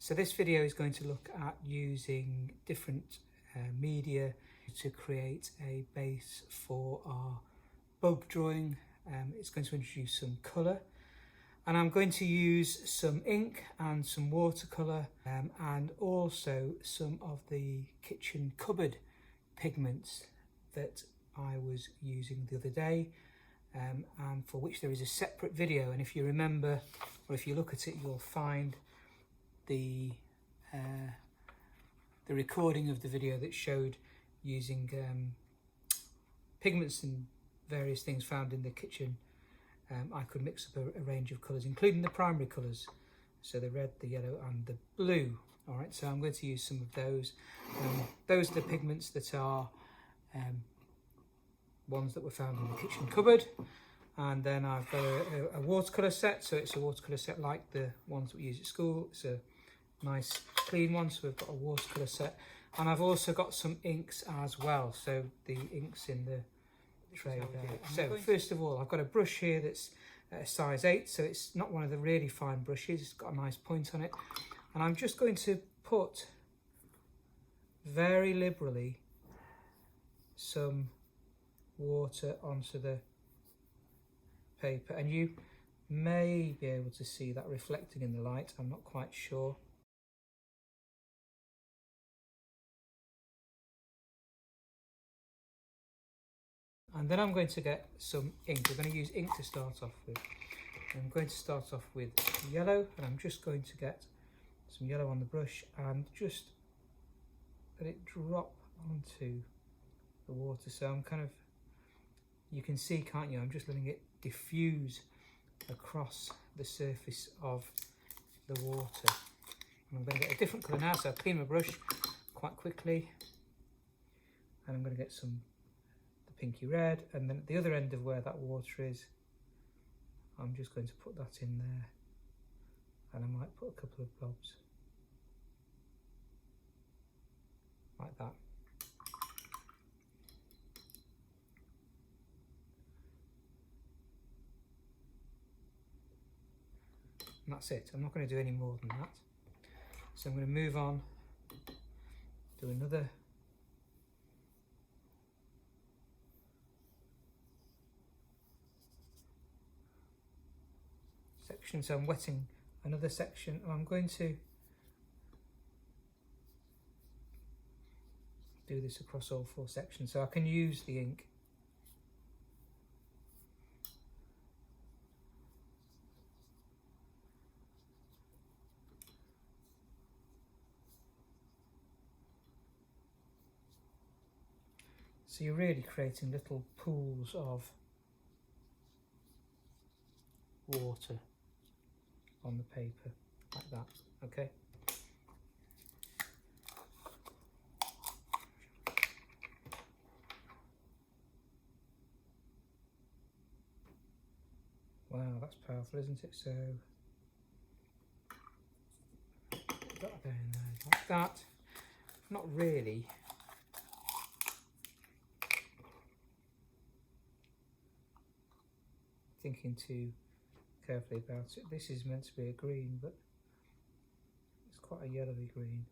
So this video is going to look at using different media to create a base for our bug drawing. It's going to introduce some colour, and I'm going to use some ink and some watercolour and also some of the kitchen cupboard pigments that I was using the other day, and for which there is a separate video. And if you remember, or if you look at it, you'll find the recording of the video that showed using pigments and various things found in the kitchen. I could mix up a range of colours, including the primary colours, so the red, the yellow and the blue. All right, so I'm going to use some of those. Those are the pigments that are ones that were found in the kitchen cupboard. And then I've got a watercolour set, so it's a watercolour set like the ones that we use at school. It's a nice clean one, so we've got a watercolour set. And I've also got some inks as well, so the inks in the tray there. So first of all, I've got a brush here that's a size 8, so it's not one of the really fine brushes, it's got a nice point on it. And I'm just going to put very liberally some water onto the paper, and you may be able to see that reflecting in the light, I'm not quite sure. And then I'm going to get some ink. We're going to use ink to start off with. I'm going to start off with yellow, and I'm just going to get some yellow on the brush and just let it drop onto the water. So I'm kind of, you can see, can't you, I'm just letting it diffuse across the surface of the water. And I'm going to get a different colour now, so I'll clean my brush quite quickly, and I'm going to get some pinky red, and then at the other end of where that water is, I'm just going to put that in there, and I might put a couple of blobs like that. And that's it. I'm not going to do any more than that. So I'm going to move on, do another section. So I'm wetting another section, and I'm going to do this across all 4 sections so I can use the ink. So you're really creating little pools of water on the paper like that, okay? Wow, that's powerful, isn't it? So put that down there like that. Not really thinking too carefully about it. This is meant to be a green, but it's quite a yellowy green.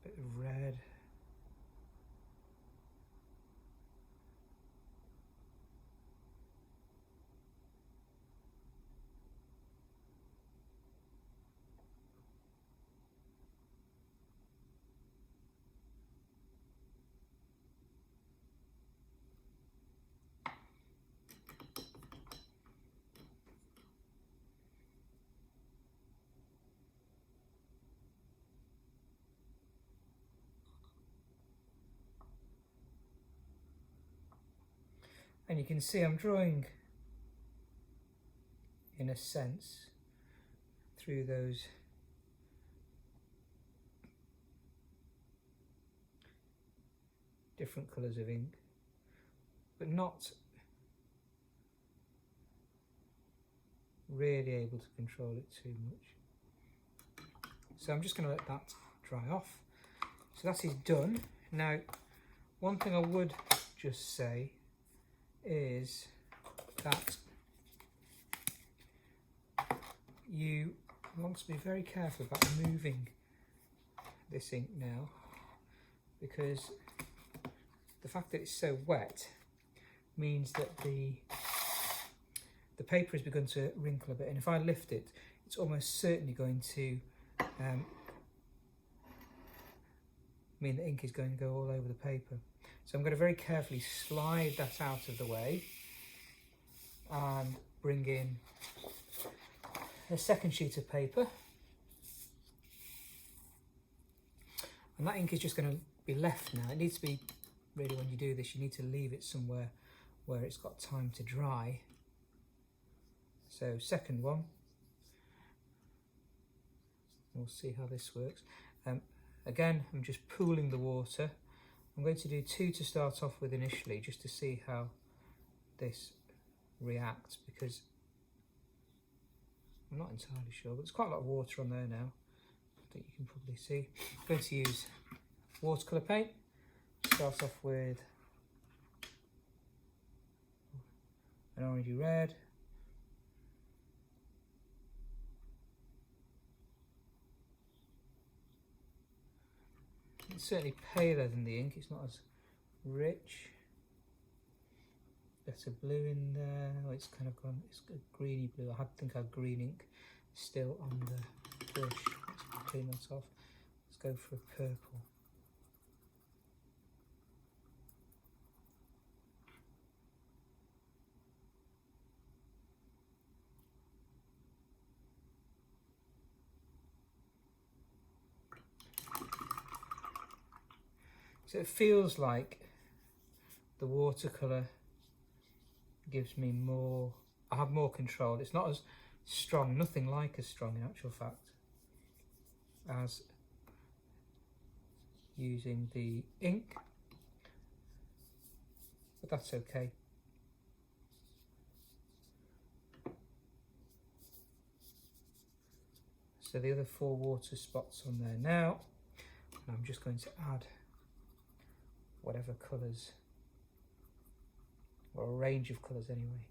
Bit of red. And you can see I'm drawing, in a sense, through those different colours of ink. but not really able to control it too much. So I'm just going to let that dry off. So that is done. Now, one thing I would just say is that you want to be very careful about moving this ink now, because the fact that it's so wet means that the paper has begun to wrinkle a bit, and if I lift it, it's almost certainly going to mean the ink is going to go all over the paper. So I'm going to very carefully slide that out of the way and bring in a second sheet of paper, and that ink is just going to be left now. It needs to be, really, when you do this, you need to leave it somewhere where it's got time to dry. So second one, we'll see how this works. Again, I'm just pooling the water. I'm going to do 2 to start off with initially, just to see how this reacts, because I'm not entirely sure, but there's quite a lot of water on there now. I think you can probably see. I'm going to use watercolour paint. Start off with an orangey red. It's certainly paler than the ink, it's not as rich. Better blue in there. Oh, it's kind of gone, it's a greeny blue. I think I had green ink still on the brush. Let's clean that off. Let's go for a purple. So it feels like the watercolour gives me more, I have more control. It's not as strong, nothing like as strong in actual fact as using the ink, but that's okay. So the other 4 water spots on there now, and I'm just going to add whatever colours, or a range of colours anyway.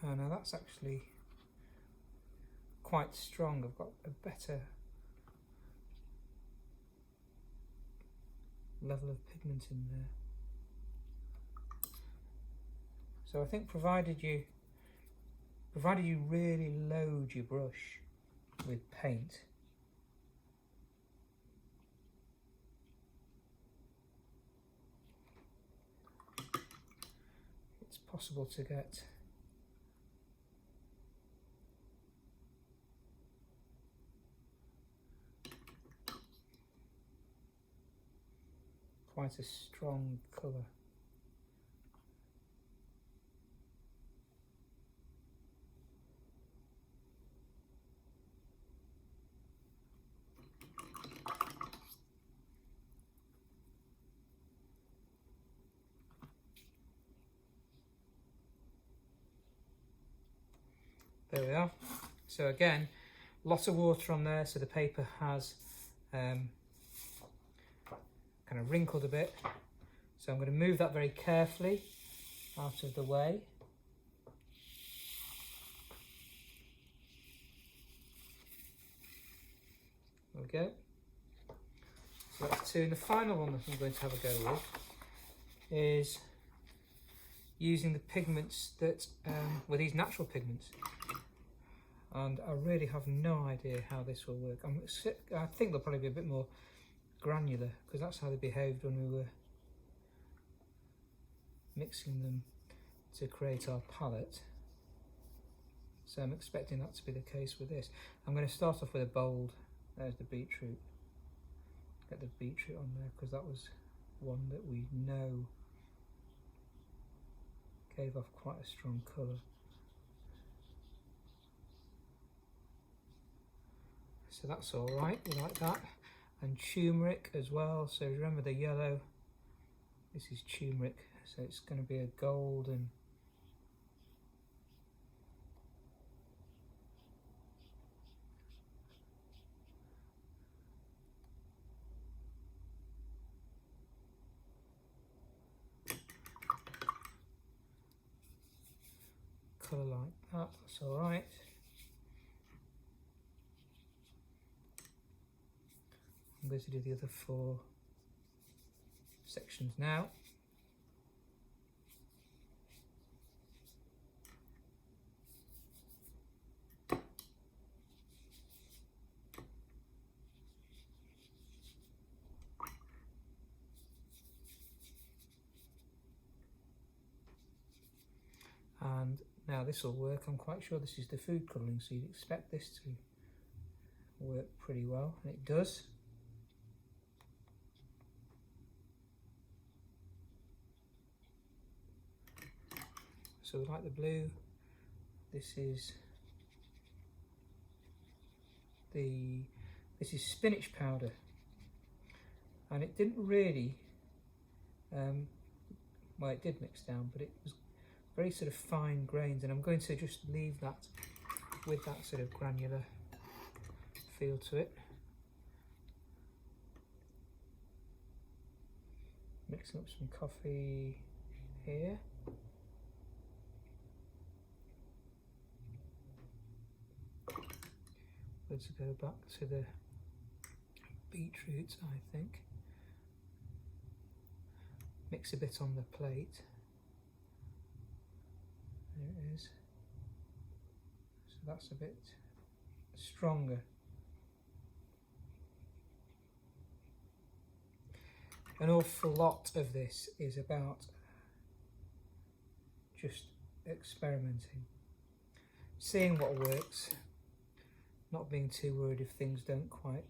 Oh, now that's actually quite strong. I've got a better level of pigment in there. So I think provided you really load your brush with paint, it's possible to get quite a strong colour. There we are. So again, lots of water on there, so the paper has kind of wrinkled a bit. So I'm going to move that very carefully out of the way. There we go. So that's 2. And the final one that I'm going to have a go with is using the pigments that were these natural pigments, and I really have no idea how this will work. I think they'll probably be a bit more granular because that's how they behaved when we were mixing them to create our palette. So I'm expecting that to be the case with this. I'm going to start off with a bold. There's the beetroot. Get the beetroot on there because that was one that we know gave off quite a strong colour. So that's all right, we like that. And turmeric as well. So remember the yellow, this is turmeric, so it's going to be a golden. Colour like that, that's all right. I'm going to do the other 4 sections now. And now this will work. I'm quite sure this is the food colouring, so you'd expect this to work pretty well, and it does. So we like the blue. This is spinach powder, and it didn't really well, it did mix down, but it was very sort of fine grains, and I'm going to just leave that with that sort of granular feel to it. Mixing up some coffee here. Let's go back to the beetroot, I think. Mix a bit on the plate. There it is. So that's a bit stronger. An awful lot of this is about just experimenting, seeing what works, not being too worried if things don't quite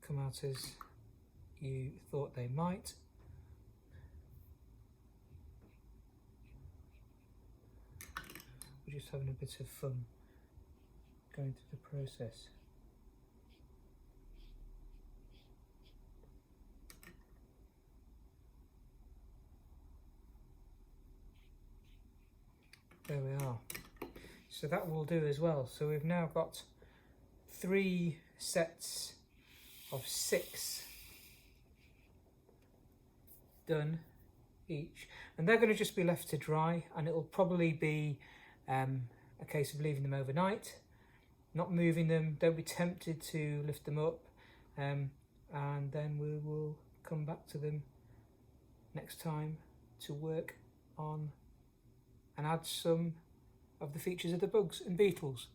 come out as you thought they might. We're just having a bit of fun going through the process. There we are. So that will do as well. So we've now got 3 sets of 6 done each, and they're going to just be left to dry, and it will probably be a case of leaving them overnight, not moving them. Don't be tempted to lift them up, and then we will come back to them next time to work on and add some of the features of the bugs and beetles.